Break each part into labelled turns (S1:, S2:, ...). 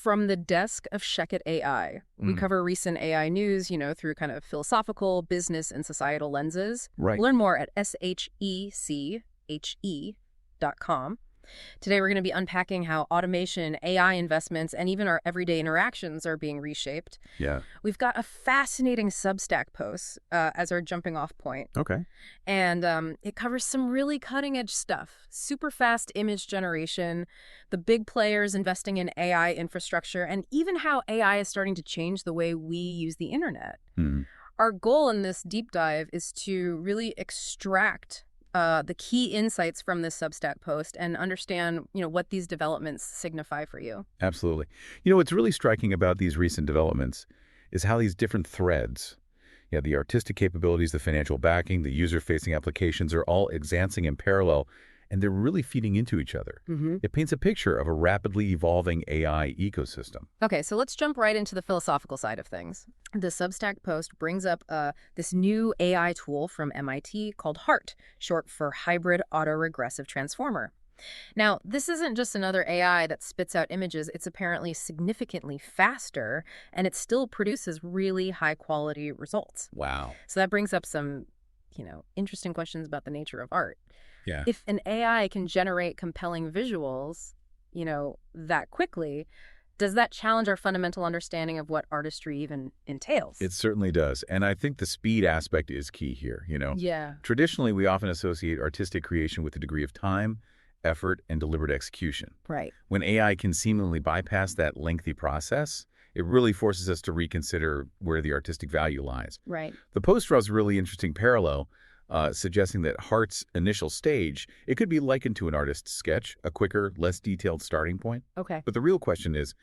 S1: From the desk of ShechetAI, we cover recent AI news, through kind of philosophical, business, and societal lenses.
S2: Right.
S1: Learn more at ShechetAI.com. Today, we're going to be unpacking how automation, AI investments, and even our everyday interactions are being reshaped.
S2: Yeah.
S1: We've got a fascinating Substack post as our jumping off point.
S2: Okay.
S1: And it covers some really cutting-edge stuff. Super fast image generation, the big players investing in AI infrastructure, and even how AI is starting to change the way we use the internet. Our goal in this deep dive is to really extract the key insights from this Substack post and understand, what these developments signify for you.
S2: Absolutely. What's really striking about these recent developments is how these different threads, the artistic capabilities, the financial backing, the user-facing applications are all advancing in parallel, and they're really feeding into each other. It paints a picture of a rapidly evolving AI ecosystem.
S1: Okay, so let's jump right into the philosophical side of things. The Substack post brings up this new AI tool from MIT called HART, short for Hybrid Autoregressive Transformer. Now, this isn't just another AI that spits out images. It's apparently significantly faster, and it still produces really high-quality results.
S2: Wow.
S1: So that brings up some, interesting questions about the nature of art.
S2: Yeah.
S1: If an AI can generate compelling visuals, that quickly, does that challenge our fundamental understanding of what artistry even entails?
S2: It certainly does. And I think the speed aspect is key here,
S1: Yeah.
S2: Traditionally, we often associate artistic creation with a degree of time, effort, and deliberate execution.
S1: Right.
S2: When AI can seemingly bypass that lengthy process, it really forces us to reconsider where the artistic value lies.
S1: Right.
S2: The post draws a really interesting parallel, suggesting that Hart's initial stage, it could be likened to an artist's sketch, a quicker, less detailed starting point.
S1: Okay.
S2: But the real question is,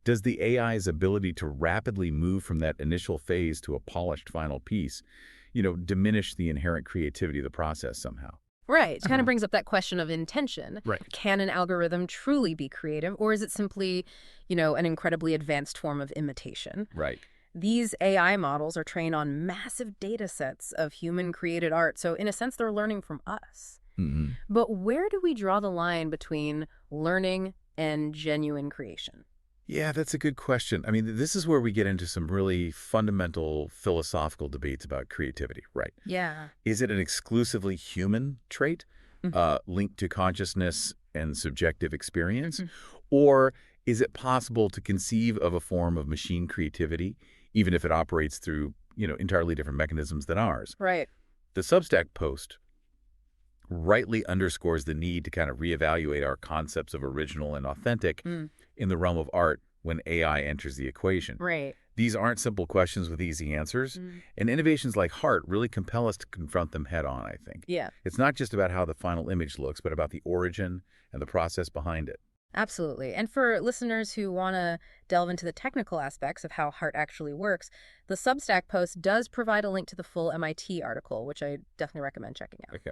S2: does the AI's ability to rapidly move from that initial phase to a polished final piece, diminish the inherent creativity of the process somehow?
S1: Right. It kind of brings up that question of intention.
S2: Right.
S1: Can an algorithm truly be creative, or is it simply, an incredibly advanced form of imitation?
S2: Right.
S1: These AI models are trained on massive data sets of human-created art, so in a sense, they're learning from us. But where do we draw the line between learning and genuine creation?
S2: Yeah, that's a good question. I mean, this is where we get into some really fundamental philosophical debates about creativity, right?
S1: Yeah.
S2: Is it an exclusively human trait linked to consciousness and subjective experience? Or is it possible to conceive of a form of machine creativity, even if it operates through, entirely different mechanisms than ours?
S1: Right.
S2: The Substack post rightly underscores the need to kind of reevaluate our concepts of original and authentic in the realm of art when AI enters the equation.
S1: Right.
S2: These aren't simple questions with easy answers, and innovations like HART really compel us to confront them head on, I think.
S1: Yeah.
S2: It's not just about how the final image looks, but about the origin and the process behind it.
S1: Absolutely. And for listeners who want to delve into the technical aspects of how HART actually works, the Substack post does provide a link to the full MIT article, which I definitely recommend checking out.
S2: Okay.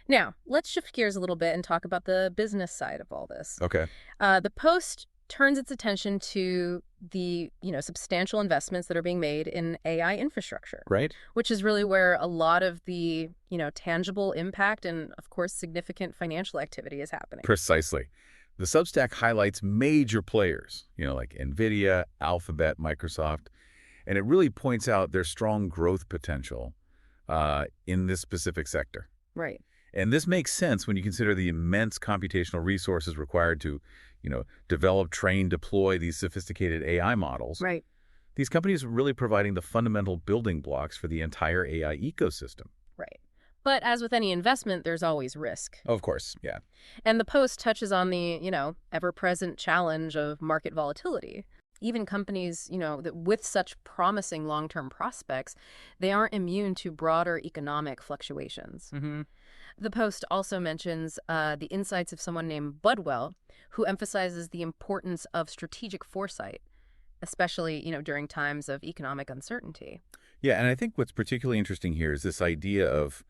S1: Now, let's shift gears a little bit and talk about the business side of all this.
S2: Okay.
S1: The post turns its attention to the, substantial investments that are being made in AI infrastructure.
S2: Right.
S1: Which is really where a lot of the, tangible impact and, of course, significant financial activity is happening.
S2: Precisely. The Substack highlights major players, like NVIDIA, Alphabet, Microsoft, and it really points out their strong growth potential in this specific sector.
S1: Right.
S2: And this makes sense when you consider the immense computational resources required to, develop, train, deploy these sophisticated AI models.
S1: Right.
S2: These companies are really providing the fundamental building blocks for the entire AI ecosystem.
S1: Right. But as with any investment, there's always risk.
S2: Of course, yeah.
S1: And the post touches on the, ever-present challenge of market volatility. Even companies, that with such promising long-term prospects, they aren't immune to broader economic fluctuations. The post also mentions the insights of someone named Budwell, who emphasizes the importance of strategic foresight, especially, during times of economic uncertainty.
S2: Yeah, and I think what's particularly interesting here is this idea of,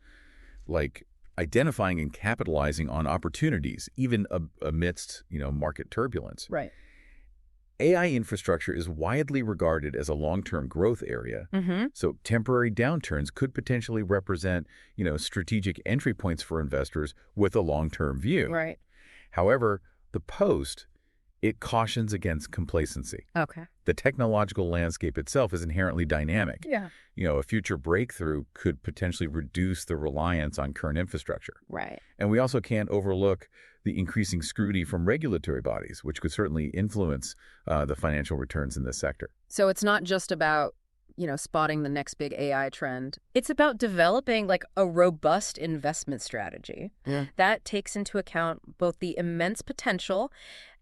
S2: identifying and capitalizing on opportunities, even amidst, market turbulence.
S1: Right.
S2: AI infrastructure is widely regarded as a long-term growth area, so temporary downturns could potentially represent, strategic entry points for investors with a long-term view.
S1: Right.
S2: However, the post It cautions against complacency.
S1: Okay.
S2: The technological landscape itself is inherently dynamic.
S1: Yeah.
S2: A future breakthrough could potentially reduce the reliance on current infrastructure.
S1: Right.
S2: And we also can't overlook the increasing scrutiny from regulatory bodies, which could certainly influence the financial returns in this sector.
S1: So it's not just about, spotting the next big AI trend. It's about developing like a robust investment strategy that takes into account both the immense potential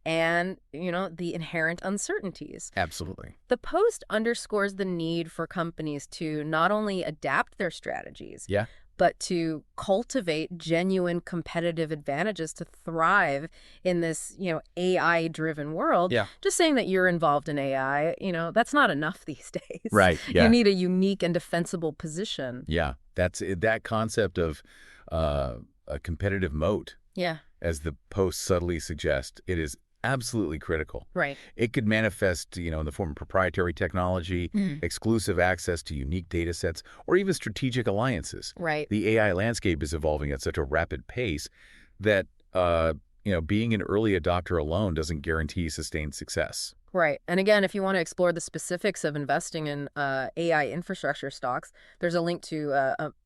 S1: and, the inherent uncertainties.
S2: Absolutely.
S1: The post underscores the need for companies to not only adapt their strategies,
S2: Yeah.
S1: but to cultivate genuine competitive advantages to thrive in this, AI-driven world.
S2: Yeah.
S1: Just saying that you're involved in AI, that's not enough these days.
S2: Right. Yeah.
S1: You need a unique and defensible position.
S2: Yeah. That's it, that concept of a competitive moat,
S1: Yeah.
S2: as the post subtly suggests. It is absolutely critical.
S1: Right.
S2: It could manifest, in the form of proprietary technology, exclusive access to unique data sets, or even strategic alliances.
S1: Right.
S2: The AI landscape is evolving at such a rapid pace that, being an early adopter alone doesn't guarantee sustained success.
S1: Right. And again, if you want to explore the specifics of investing in AI infrastructure stocks, there's a link to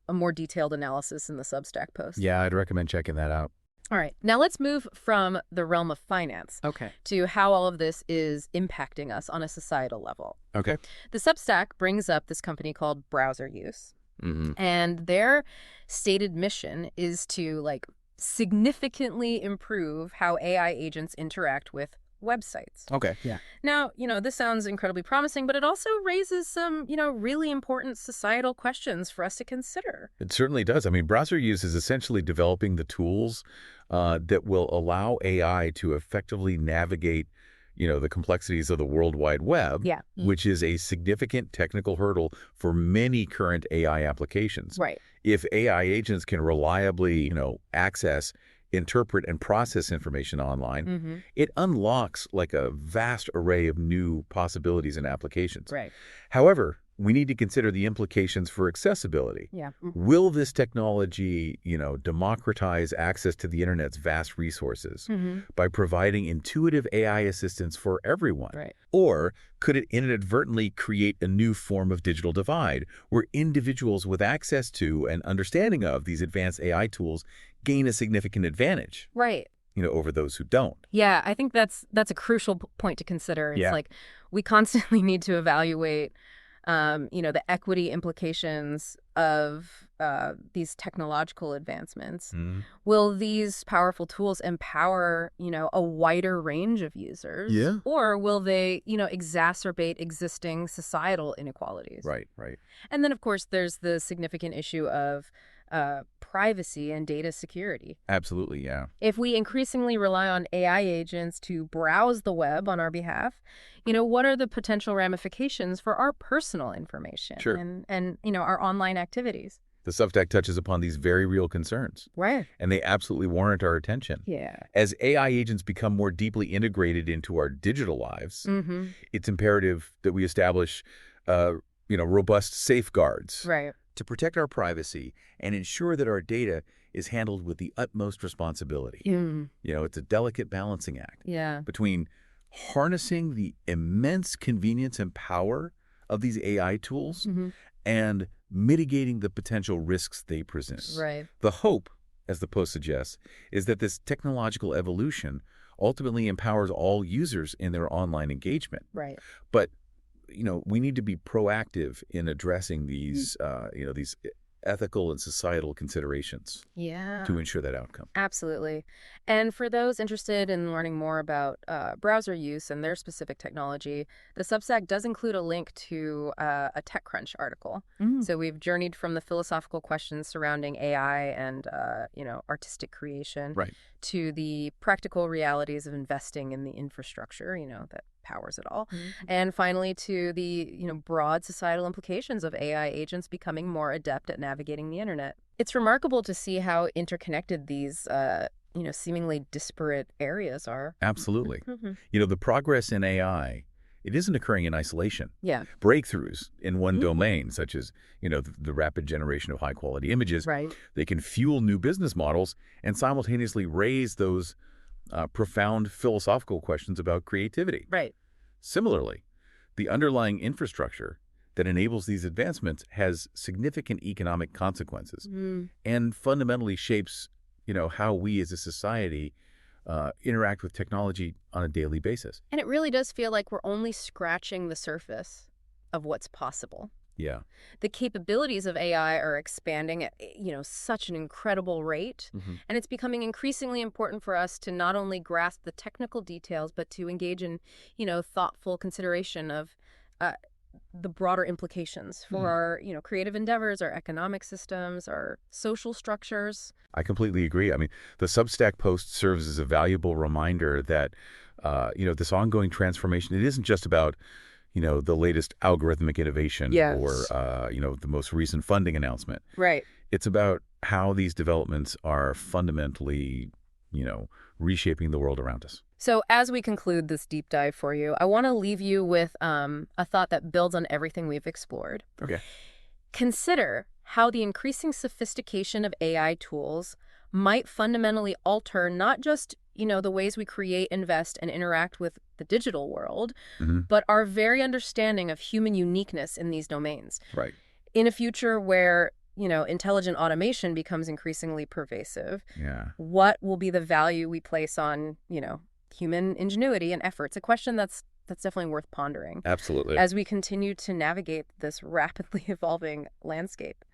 S1: a more detailed analysis in the Substack post.
S2: Yeah, I'd recommend checking that out.
S1: All right. Now let's move from the realm of finance to how all of this is impacting us on a societal level.
S2: Okay.
S1: The Substack brings up this company called Browser Use, and their stated mission is to significantly improve how AI agents interact with websites.
S2: Okay. Yeah.
S1: Now, this sounds incredibly promising, but it also raises some, really important societal questions for us to consider.
S2: It certainly does. I mean, Browser Use is essentially developing the tools that will allow AI to effectively navigate, the complexities of the World Wide Web, which is a significant technical hurdle for many current AI applications.
S1: Right.
S2: If AI agents can reliably, access, interpret, and process information online, it unlocks a vast array of new possibilities and applications.
S1: Right.
S2: However, we need to consider the implications for accessibility.
S1: Yeah.
S2: Will this technology, democratize access to the internet's vast resources by providing intuitive AI assistance for everyone?
S1: Right.
S2: Or could it inadvertently create a new form of digital divide where individuals with access to and understanding of these advanced AI tools gain a significant advantage?
S1: Right.
S2: Over those who don't?
S1: Yeah, I think that's a crucial point to consider. It's we constantly need to evaluate the equity implications of these technological advancements. Will these powerful tools empower, a wider range of users?
S2: Yeah.
S1: Or will they, exacerbate existing societal inequalities?
S2: Right, right.
S1: And then, of course, there's the significant issue of privacy and data security.
S2: Absolutely, yeah.
S1: If we increasingly rely on AI agents to browse the web on our behalf, what are the potential ramifications for our personal information and our online activities?
S2: The Substack touches upon these very real concerns.
S1: Right.
S2: And they absolutely warrant our attention.
S1: Yeah.
S2: As AI agents become more deeply integrated into our digital lives, it's imperative that we establish, robust safeguards to protect our privacy and ensure that our data is handled with the utmost responsibility. It's a delicate balancing act between harnessing the immense convenience and power of these AI tools and mitigating the potential risks they present.
S1: Right.
S2: The hope, as the post suggests, is that this technological evolution ultimately empowers all users in their online engagement.
S1: Right.
S2: But, we need to be proactive in addressing these, these ethical and societal considerations to ensure that outcome.
S1: Absolutely. And for those interested in learning more about Browser Use and their specific technology, the Substack does include a link to a TechCrunch article. So we've journeyed from the philosophical questions surrounding AI and, artistic creation to the practical realities of investing in the infrastructure, that powers it all. And finally, to the, broad societal implications of AI agents becoming more adept at navigating the internet. It's remarkable to see how interconnected these, seemingly disparate areas are.
S2: Absolutely. The progress in AI, it isn't occurring in isolation.
S1: Yeah.
S2: Breakthroughs in one domain, such as, the rapid generation of high-quality images, they can fuel new business models and simultaneously raise those profound philosophical questions about creativity.
S1: Right.
S2: Similarly, the underlying infrastructure that enables these advancements has significant economic consequences and fundamentally shapes, how we as a society interact with technology on a daily basis.
S1: And it really does feel like we're only scratching the surface of what's possible.
S2: Yeah.
S1: The capabilities of AI are expanding at, such an incredible rate, and it's becoming increasingly important for us to not only grasp the technical details, but to engage in, thoughtful consideration of the broader implications for our, creative endeavors, our economic systems, our social structures.
S2: I completely agree. I mean, the Substack post serves as a valuable reminder that, this ongoing transformation, it isn't just about, the latest algorithmic innovation or,
S1: Yes.
S2: the most recent funding announcement.
S1: Right.
S2: It's about how these developments are fundamentally, reshaping the world around us.
S1: So as we conclude this deep dive for you, I want to leave you with a thought that builds on everything we've explored.
S2: Okay.
S1: Consider how the increasing sophistication of AI tools might fundamentally alter not just, the ways we create, invest, and interact with the digital world, but our very understanding of human uniqueness in these domains.
S2: Right.
S1: In a future where, intelligent automation becomes increasingly pervasive,
S2: Yeah.
S1: what will be the value we place on, human ingenuity and effort? It's a question that's definitely worth pondering
S2: Absolutely.
S1: as we continue to navigate this rapidly evolving landscape.